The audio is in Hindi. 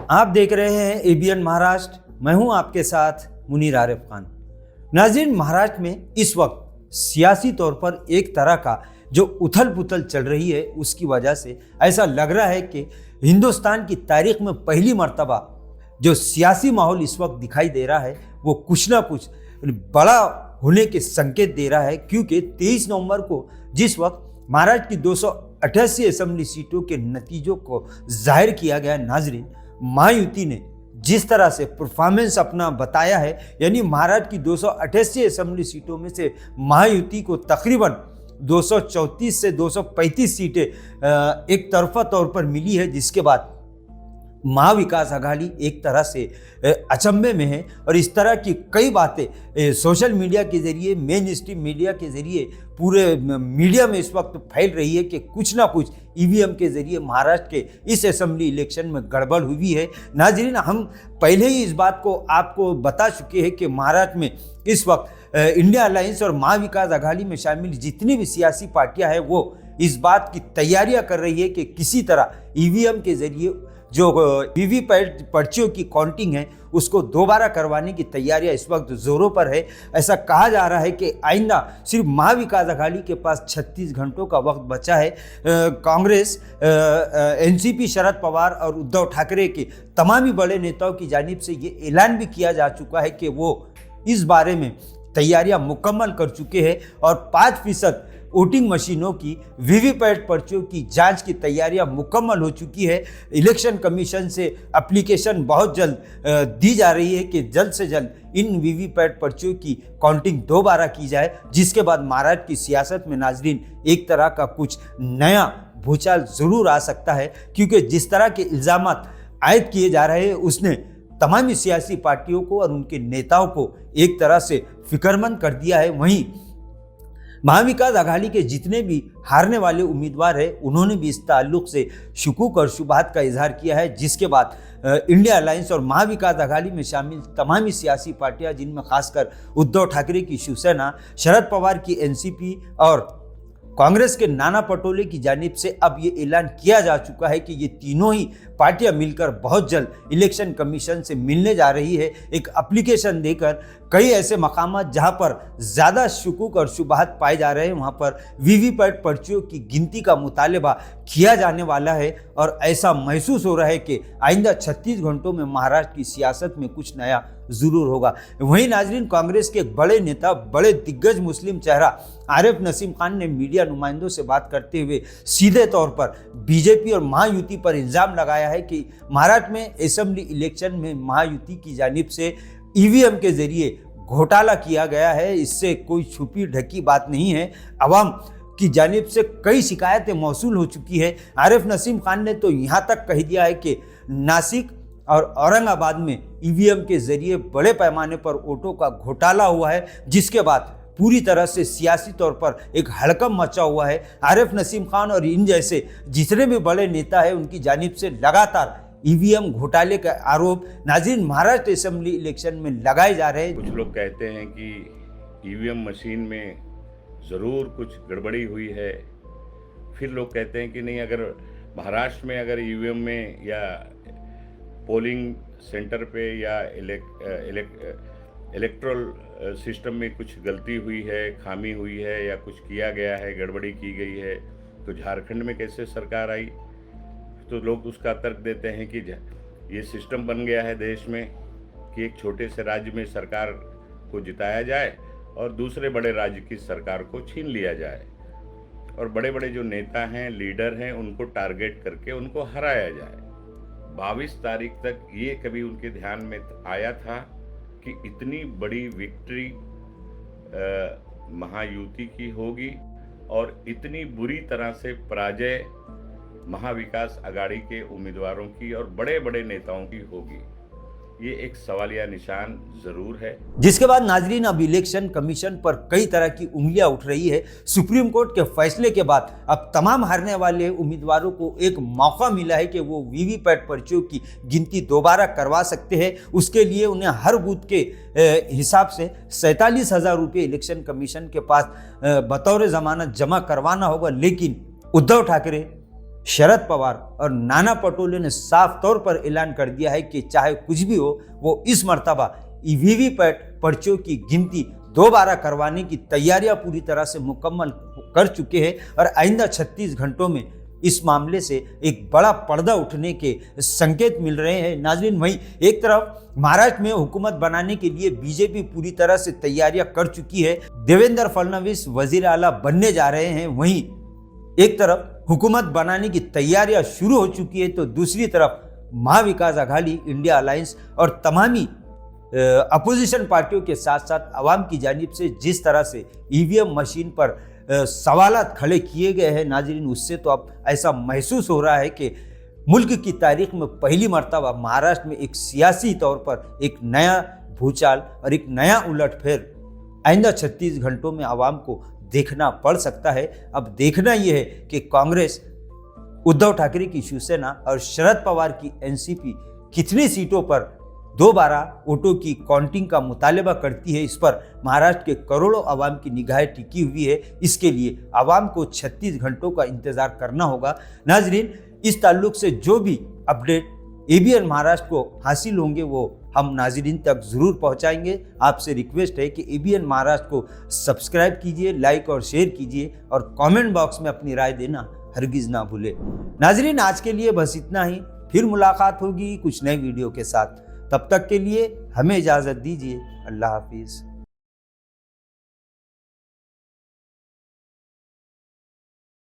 आप देख रहे हैं एबीएन महाराष्ट्र। मैं हूं आपके साथ मुनीर आरिफ खान। नाज़रीन, महाराष्ट्र में इस वक्त सियासी तौर पर एक तरह का जो उथल पुथल चल रही है, उसकी वजह से ऐसा लग रहा है कि हिंदुस्तान की तारीख में पहली मर्तबा जो सियासी माहौल इस वक्त दिखाई दे रहा है वो कुछ ना कुछ बड़ा होने के संकेत दे रहा है। क्योंकि 23 नवंबर को जिस वक्त महाराष्ट्र की 288 असेंबली सीटों के नतीजों को जाहिर किया गया, नाजरीन, महायुति ने जिस तरह से परफॉर्मेंस अपना बताया है, यानी महाराष्ट्र की 288 असेंबली सीटों में से महायुति को तकरीबन 234 से 235 सीटें एक तरफा तौर पर मिली है, जिसके बाद महाविकास आघाड़ी एक तरह से अचंभे में है। और इस तरह की कई बातें सोशल मीडिया के जरिए, मेन स्ट्रीम मीडिया के जरिए पूरे मीडिया में इस वक्त फैल रही है कि कुछ ना कुछ ईवीएम के जरिए महाराष्ट्र के इस असेंबली इलेक्शन में गड़बड़ हुई है। नाज़रीन, हम पहले ही इस बात को आपको बता चुके हैं कि महाराष्ट्र में इस वक्त इंडिया अलायंस और महाविकास आघाड़ी में शामिल जितनी भी सियासी पार्टियां हैं वो इस बात की तैयारियां कर रही है कि किसी तरह ईवीएम के जरिए जो वीवीपैट पर्चियों की काउंटिंग है उसको दोबारा करवाने की तैयारियां इस वक्त जोरों पर है। ऐसा कहा जा रहा है कि आइंदा सिर्फ महाविकास आघाड़ी के पास 36 घंटों का वक्त बचा है। कांग्रेस, एनसीपी, शरद पवार और उद्धव ठाकरे के तमाम ही बड़े नेताओं की जानिब से ये ऐलान भी किया जा चुका है कि वो इस बारे में तैयारियां मुकम्मल कर चुके हैं और 5% वोटिंग मशीनों की वीवीपैट पर्चियों की जांच की तैयारियां मुकम्मल हो चुकी है। इलेक्शन कमीशन से एप्लीकेशन बहुत जल्द दी जा रही है कि जल्द से जल्द इन वीवीपैट पर्चियों की काउंटिंग दोबारा की जाए, जिसके बाद महाराष्ट्र की सियासत में नाजरीन एक तरह का कुछ नया भूचाल जरूर आ सकता है। क्योंकि जिस तरह के इल्ज़ामात आयद किए जा रहे हैं उसने तमाम सियासी पार्टियों को और उनके नेताओं को एक तरह से फिक्रमंद कर दिया है। वहीं महाविकास आघाड़ी के जितने भी हारने वाले उम्मीदवार हैं उन्होंने भी इस ताल्लुक से शुकूक और शुबहात का इजहार किया है, जिसके बाद इंडिया अलायंस और महाविकास आघाड़ी में शामिल तमामी सियासी पार्टियां, जिनमें खासकर उद्धव ठाकरे की शिवसेना, शरद पवार की एनसीपी और कांग्रेस के नाना पटोले की जानिब से अब ये ऐलान किया जा चुका है कि ये तीनों ही पार्टियां मिलकर बहुत जल्द इलेक्शन कमीशन से मिलने जा रही है, एक एप्लीकेशन देकर कई ऐसे मकामात जहां पर ज़्यादा शुकूक और शुबहात पाए जा रहे हैं वहां पर वीवीपैट पर्चियों की गिनती का मुतालबा किया जाने वाला है। और ऐसा महसूस हो रहा है कि आइंदा 36 घंटों में महाराष्ट्र की सियासत में कुछ नया ज़रूर होगा। वहीं नाजरीन, कांग्रेस के एक बड़े नेता, बड़े दिग्गज मुस्लिम चेहरा आरिफ नसीम खान ने मीडिया नुमाइंदों से बात करते हुए सीधे तौर पर बीजेपी और महायुति पर इल्ज़ाम लगाया है कि महाराष्ट्र में असेंबली इलेक्शन में महायुति की जानिब से ईवीएम के जरिए घोटाला किया गया है। इससे कोई छुपी ढकी बात नहीं है। अवाम की जानिब से कई शिकायतें मौसूल हो चुकी है। आरिफ नसीम खान ने तो यहाँ तक कह दिया है कि नासिक और औरंगाबाद में ईवीएम के जरिए बड़े पैमाने पर वोटों का घोटाला हुआ है, जिसके बाद पूरी तरह से सियासी तौर पर एक हड़कंप मचा हुआ है। आरिफ नसीम खान और इन जैसे जितने भी बड़े नेता हैं उनकी जानिब से लगातार ईवीएम घोटाले का आरोप नाज़रीन महाराष्ट्र असेंबली इलेक्शन में लगाए जा रहे हैं। कुछ लोग कहते हैं कि ईवीएम मशीन में ज़रूर कुछ गड़बड़ी हुई है। फिर लोग कहते हैं कि नहीं, अगर महाराष्ट्र में अगर ईवीएम में या पोलिंग सेंटर पे या इलेक्ट्रल सिस्टम में कुछ गलती हुई है, खामी हुई है या कुछ किया गया है, गड़बड़ी की गई है, तो झारखंड में कैसे सरकार आई? तो लोग उसका तर्क देते हैं कि ये सिस्टम बन गया है देश में कि एक छोटे से राज्य में सरकार को जिताया जाए और दूसरे बड़े राज्य की सरकार को छीन लिया जाए और बड़े बड़े जो नेता हैं, लीडर हैं, उनको टारगेट करके उनको हराया जाए। 22 तारीख तक ये कभी उनके ध्यान में आया था कि इतनी बड़ी विक्ट्री महायुति की होगी और इतनी बुरी तरह से पराजय महाविकास आघाड़ी के उम्मीदवारों की और बड़े बड़े नेताओं की होगी? ये एक सवालिया निशान जरूर है। जिसके बाद नाजरीन अब इलेक्शन कमीशन पर कई तरह की उंगलियां उठ रही है। सुप्रीम कोर्ट के फैसले के बाद अब तमाम हारने वाले उम्मीदवारों को एक मौका मिला है कि वो वीवीपैट पर्चियों की गिनती दोबारा करवा सकते हैं। उसके लिए उन्हें हर बूथ के हिसाब से 47,000 रुपये इलेक्शन कमीशन के पास बतौर जमानत जमा करवाना होगा। लेकिन उद्धव ठाकरे, शरद पवार और नाना पटोले ने साफ तौर पर ऐलान कर दिया है कि चाहे कुछ भी हो, वो इस मर्तबा वीवीपैट पर्चियों की गिनती दोबारा करवाने की तैयारियां पूरी तरह से मुकम्मल कर चुके हैं और आइंदा 36 घंटों में इस मामले से एक बड़ा पर्दा उठने के संकेत मिल रहे हैं। नाज़रीन, वहीं एक तरफ महाराष्ट्र में हुकूमत बनाने के लिए बीजेपी पूरी तरह से तैयारियां कर चुकी है। देवेंद्र फडणवीस वजीर आला बनने जा रहे हैं। वहीं एक तरफ हुकूमत बनाने की तैयारियां शुरू हो चुकी है, तो दूसरी तरफ महाविकास आघाड़ी, इंडिया अलायंस और तमामी अपोजिशन पार्टियों के साथ साथ आवाम की जानिब से जिस तरह से ईवीएम मशीन पर सवालात खड़े किए गए हैं, नाज़रीन, उससे तो अब ऐसा महसूस हो रहा है कि मुल्क की तारीख में पहली मर्तबा महाराष्ट्र में एक सियासी तौर पर एक नया भूचाल और एक नया उलटफेर आइंदा 36 घंटों में आवाम को देखना पड़ सकता है। अब देखना यह है कि कांग्रेस, उद्धव ठाकरे की शिवसेना और शरद पवार की एनसीपी कितनी सीटों पर दोबारा वोटों की काउंटिंग का मुतालबा करती है। इस पर महाराष्ट्र के करोड़ों आवाम की निगाहें टिकी हुई है। इसके लिए आवाम को 36 घंटों का इंतजार करना होगा। नाजरीन, इस ताल्लुक से जो भी अपडेट एबीएन महाराष्ट्र को हासिल होंगे वो हम नाजरीन तक ज़रूर पहुंचाएंगे। आपसे रिक्वेस्ट है कि एबीएन महाराष्ट्र को सब्सक्राइब कीजिए, लाइक और शेयर कीजिए और कमेंट बॉक्स में अपनी राय देना हरगिज़ ना भूलें। नाजरीन, आज के लिए बस इतना ही। फिर मुलाकात होगी कुछ नए वीडियो के साथ। तब तक के लिए हमें इजाज़त दीजिए। अल्लाह हाफिज़।